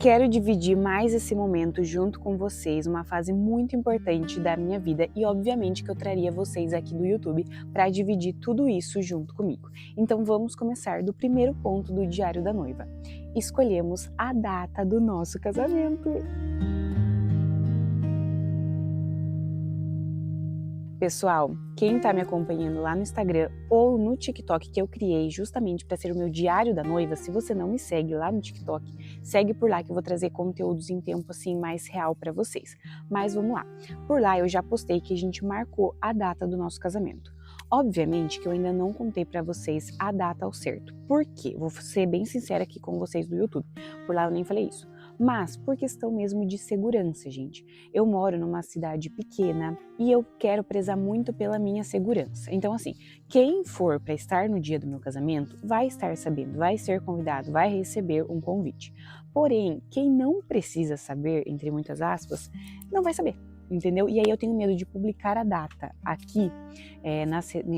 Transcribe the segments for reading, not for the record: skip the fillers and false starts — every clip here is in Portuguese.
Quero dividir mais esse momento junto com vocês, uma fase muito importante da minha vida e obviamente que eu traria vocês aqui do YouTube para dividir tudo isso junto comigo. Então vamos começar do primeiro ponto do Diário da Noiva. Escolhemos a data do nosso casamento. Pessoal, quem está me acompanhando lá no Instagram ou no TikTok que eu criei justamente para ser o meu diário da noiva, se você não me segue lá no TikTok, segue por lá que eu vou trazer conteúdos em tempo assim mais real para vocês. Mas vamos lá. Por lá eu já postei que a gente marcou a data do nosso casamento. Obviamente que eu ainda não contei para vocês a data ao certo. Por quê? Vou ser bem sincera aqui com vocês do YouTube. Por lá eu nem falei isso. Mas por questão mesmo de segurança, gente. Eu moro numa cidade pequena e eu quero prezar muito pela minha segurança. Então, assim, quem for para estar no dia do meu casamento vai estar sabendo, vai ser convidado, vai receber um convite. Porém, quem não precisa saber, entre muitas aspas, não vai saber. Entendeu? E aí eu tenho medo de publicar a data aqui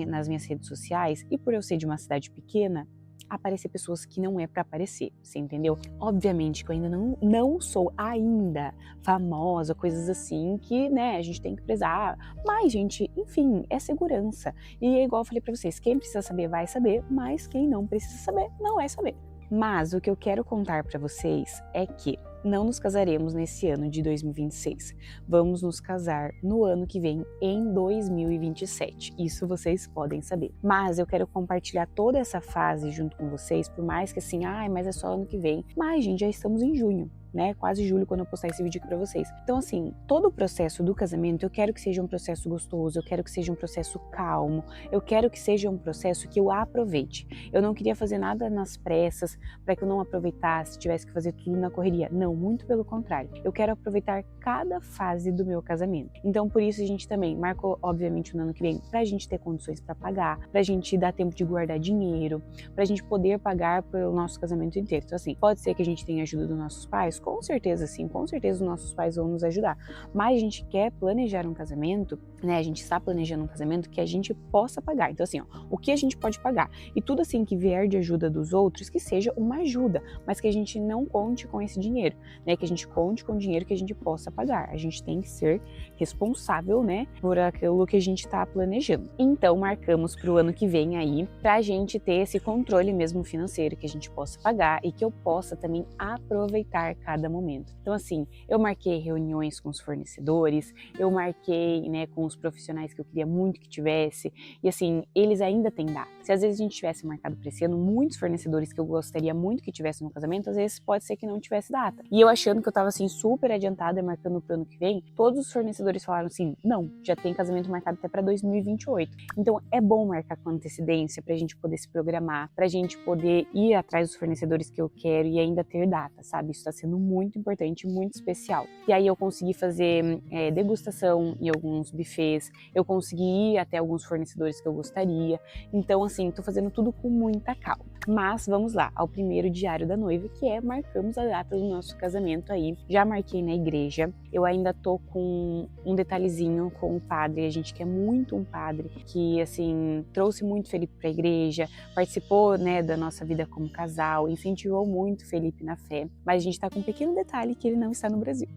nas minhas redes sociais e por eu ser de uma cidade pequena, aparecer pessoas que não é para aparecer, você entendeu? Obviamente que eu ainda não sou ainda famosa, coisas assim que, né, a gente tem que prezar, mas, gente, enfim, é segurança. E é igual eu falei para vocês, quem precisa saber vai saber, mas quem não precisa saber não vai saber. Mas o que eu quero contar para vocês é que não nos casaremos nesse ano de 2026. Vamos nos casar no ano que vem, em 2027. Isso vocês podem saber. Mas eu quero compartilhar toda essa fase junto com vocês, por mais que assim, mas é só ano que vem. Mas, gente, já estamos em junho, né? Quase julho quando eu postar esse vídeo aqui pra vocês. Então, assim, todo o processo do casamento, eu quero que seja um processo gostoso, eu quero que seja um processo calmo, eu quero que seja um processo que eu aproveite. Eu não queria fazer nada nas pressas, para que eu não aproveitasse, tivesse que fazer tudo na correria. Não, muito pelo contrário. Eu quero aproveitar cada fase do meu casamento. Então, por isso a gente também marcou, obviamente, no ano que vem, pra gente ter condições para pagar, pra gente dar tempo de guardar dinheiro, pra gente poder pagar pelo nosso casamento inteiro. Então, assim, pode ser que a gente tenha ajuda dos nossos pais, com certeza sim, com certeza os nossos pais vão nos ajudar. Mas a gente quer planejar um casamento, né? A gente está planejando um casamento que a gente possa pagar. Então, assim, o que a gente pode pagar? E tudo assim que vier de ajuda dos outros, que seja uma ajuda, mas que a gente não conte com esse dinheiro, né? Que a gente conte com o dinheiro que a gente possa pagar. A gente tem que ser responsável, né? Por aquilo que a gente está planejando. Então, marcamos para o ano que vem aí, pra gente ter esse controle mesmo financeiro, que a gente possa pagar e que eu possa também aproveitar cada momento. Então, assim, eu marquei reuniões com os fornecedores, eu marquei, né, com os profissionais que eu queria muito que tivesse, e assim, eles ainda têm data. Se às vezes a gente tivesse marcado para esse ano, muitos fornecedores que eu gostaria muito que tivesse no casamento, às vezes pode ser que não tivesse data. E eu achando que eu tava assim super adiantada, marcando pro ano que vem, todos os fornecedores falaram assim, não, já tem casamento marcado até para 2028. Então é bom marcar com antecedência pra gente poder se programar, pra gente poder ir atrás dos fornecedores que eu quero e ainda ter data, sabe? Isso tá sendo muito importante, muito especial. E aí eu consegui fazer degustação em alguns buffets, eu consegui ir até alguns fornecedores que eu gostaria. Então, assim, tô fazendo tudo com muita calma. Mas vamos lá, ao primeiro diário da noiva, que é marcamos a data do nosso casamento aí. Já marquei na igreja, eu ainda tô com um detalhezinho com o padre, a gente quer muito um padre que, assim, trouxe muito Felipe pra igreja, participou, né, da nossa vida como casal, incentivou muito Felipe na fé, mas a gente tá com um pequeno detalhe que ele não está no Brasil.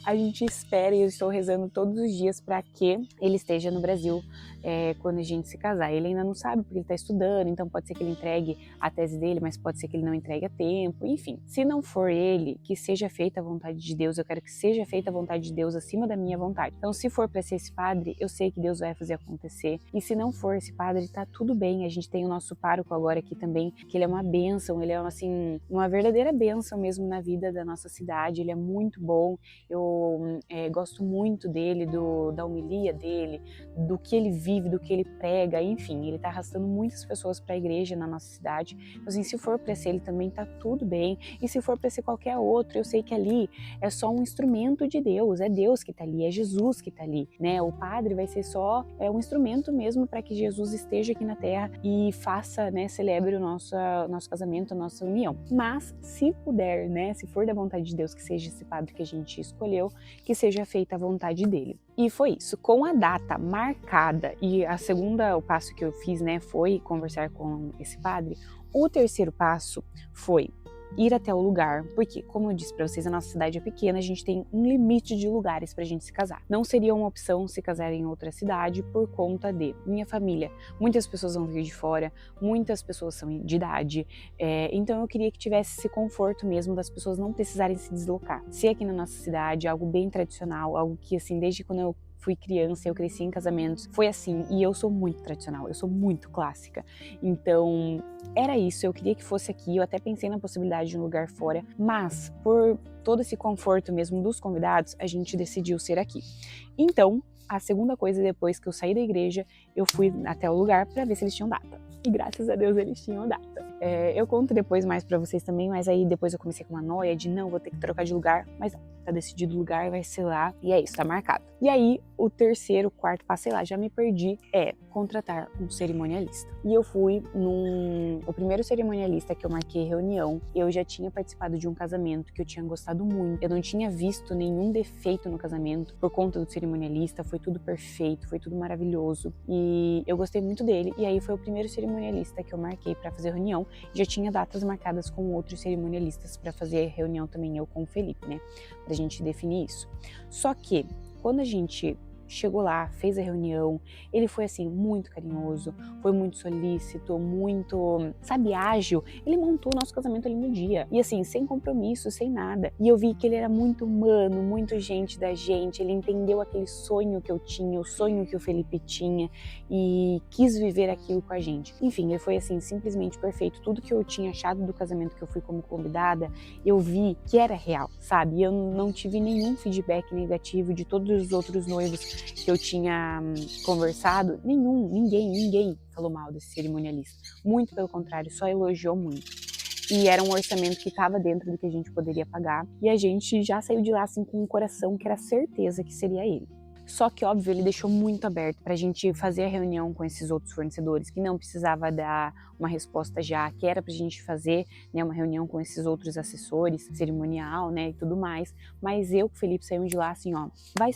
A gente espera e eu estou rezando todos os dias para que ele esteja no Brasil quando a gente se casar. Ele ainda não sabe porque ele está estudando, então pode ser que ele entregue a tese dele, mas pode ser que ele não entregue a tempo. Enfim, se não for ele, que seja feita a vontade de Deus. Eu quero que seja feita a vontade de Deus acima da minha vontade. Então, se for para ser esse padre, eu sei que Deus vai fazer acontecer. E se não for esse padre, tá tudo bem. A gente tem o nosso pároco agora aqui também, que ele é uma bênção, ele é assim, uma verdadeira bênção mesmo na vida da nossa cidade. Ele é muito bom. Eu gosto muito dele, da homilia dele, do que ele vive, do que ele prega, enfim, ele tá arrastando muitas pessoas para a igreja na nossa cidade. Então, assim, se for para ser ele também tá tudo bem, e se for para ser qualquer outro, eu sei que ali é só um instrumento de Deus, é Deus que tá ali, é Jesus que tá ali, né? O padre vai ser só um instrumento mesmo para que Jesus esteja aqui na terra e faça, né, celebre o nosso casamento, a nossa união. Mas, se puder, né, se for da vontade de Deus que seja esse padre que a gente escolheu, que seja feita a vontade dele. E foi isso, com a data marcada, e o passo que eu fiz, né, foi conversar com esse padre. O terceiro passo foi ir até o lugar, porque, como eu disse pra vocês, a nossa cidade é pequena, a gente tem um limite de lugares pra gente se casar. Não seria uma opção se casar em outra cidade por conta de minha família. Muitas pessoas vão vir de fora, muitas pessoas são de idade, então eu queria que tivesse esse conforto mesmo das pessoas não precisarem se deslocar. Se aqui na nossa cidade, algo bem tradicional, algo que assim, desde quando eu fui criança, eu cresci em casamentos, foi assim, e eu sou muito tradicional, eu sou muito clássica, então era isso, eu queria que fosse aqui, eu até pensei na possibilidade de um lugar fora, mas por todo esse conforto mesmo dos convidados, a gente decidiu ser aqui. Então, a segunda coisa, depois que eu saí da igreja, eu fui até o lugar para ver se eles tinham data. E graças a Deus eles tinham data. Eu conto depois mais pra vocês também, mas aí depois eu comecei com uma noia de não, vou ter que trocar de lugar, mas tá decidido o lugar, vai ser lá, e é isso, tá marcado. E aí, o terceiro, quarto passo, sei lá, já me perdi, é contratar um cerimonialista. E eu fui o primeiro cerimonialista que eu marquei reunião, eu já tinha participado de um casamento que eu tinha gostado muito, eu não tinha visto nenhum defeito no casamento por conta do cerimonialista, foi tudo perfeito, foi tudo maravilhoso, e eu gostei muito dele, e aí foi o primeiro cerimonialista que eu marquei pra fazer reunião, já tinha datas marcadas com outros cerimonialistas pra fazer reunião também, eu com o Felipe, né, pra gente definir isso. Só que, quando a gente chegou lá, fez a reunião, ele foi assim, muito carinhoso, foi muito solícito, muito, sabe, ágil. Ele montou o nosso casamento ali no dia. E assim, sem compromisso, sem nada. E eu vi que ele era muito humano, muito gente da gente, ele entendeu aquele sonho que eu tinha, o sonho que o Felipe tinha e quis viver aquilo com a gente. Enfim, ele foi assim, simplesmente perfeito. Tudo que eu tinha achado do casamento que eu fui como convidada, eu vi que era real, sabe? Eu não tive nenhum feedback negativo de todos os outros noivos que eu tinha conversado, ninguém falou mal desse cerimonialista. Muito pelo contrário, só elogiou muito. E era um orçamento que estava dentro do que a gente poderia pagar. E a gente já saiu de lá assim com um coração que era certeza que seria ele. Só que, óbvio, ele deixou muito aberto pra gente fazer a reunião com esses outros fornecedores, que não precisava dar uma resposta já, que era pra gente fazer, né, uma reunião com esses outros assessores, cerimonial, né, e tudo mais. Mas eu com o Felipe saímos de lá assim, ó, vai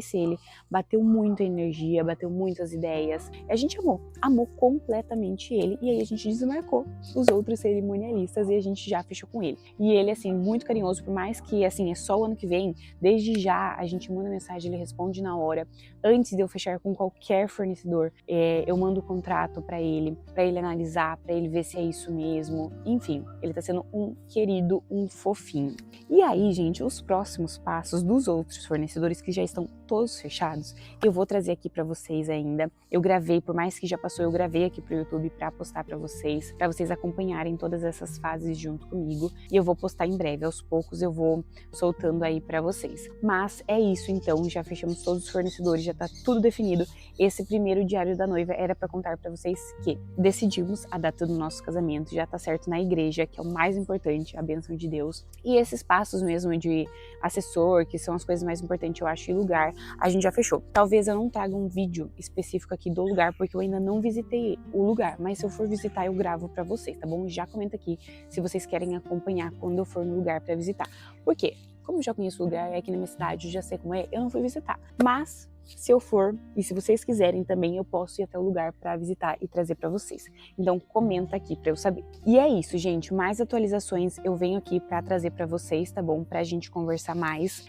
ser ele, bateu muita energia, bateu muitas ideias, a gente amou completamente ele, e aí a gente desmarcou os outros cerimonialistas e a gente já fechou com ele. E ele, assim, muito carinhoso, por mais que, assim, é só o ano que vem, desde já a gente manda mensagem, ele responde na hora, antes de eu fechar com qualquer fornecedor, eu mando o contrato pra ele analisar, pra ele ver se é isso mesmo, enfim, ele tá sendo um querido, um fofinho. E aí, gente, os próximos passos dos outros fornecedores que já estão todos fechados, eu vou trazer aqui pra vocês ainda. Eu gravei, por mais que já passou, eu gravei aqui pro YouTube pra postar pra vocês acompanharem todas essas fases junto comigo, e eu vou postar em breve, aos poucos eu vou soltando aí pra vocês. Mas é isso então, já fechamos todos os fornecedores, já tá tudo definido. Esse primeiro diário da noiva era pra contar pra vocês que decidimos a data do nosso casamento, já tá certo na igreja, que é o mais importante, a bênção de Deus. E esses passos mesmo de assessor, que são as coisas mais importantes, eu acho, e lugar, a gente já fechou. Talvez eu não traga um vídeo específico aqui do lugar, porque eu ainda não visitei o lugar, mas se eu for visitar, eu gravo pra vocês, tá bom? Já comenta aqui se vocês querem acompanhar quando eu for no lugar pra visitar. Por quê? Como eu já conheço o lugar, é aqui na minha cidade, já sei como é, eu não fui visitar. Mas, se eu for, e se vocês quiserem também, eu posso ir até o lugar para visitar e trazer para vocês. Então, comenta aqui para eu saber. E é isso, gente. Mais atualizações eu venho aqui para trazer para vocês, tá bom? Pra gente conversar mais.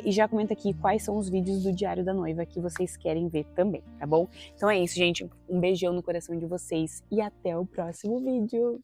E já comenta aqui quais são os vídeos do Diário da Noiva que vocês querem ver também, tá bom? Então é isso, gente. Um beijão no coração de vocês e até o próximo vídeo.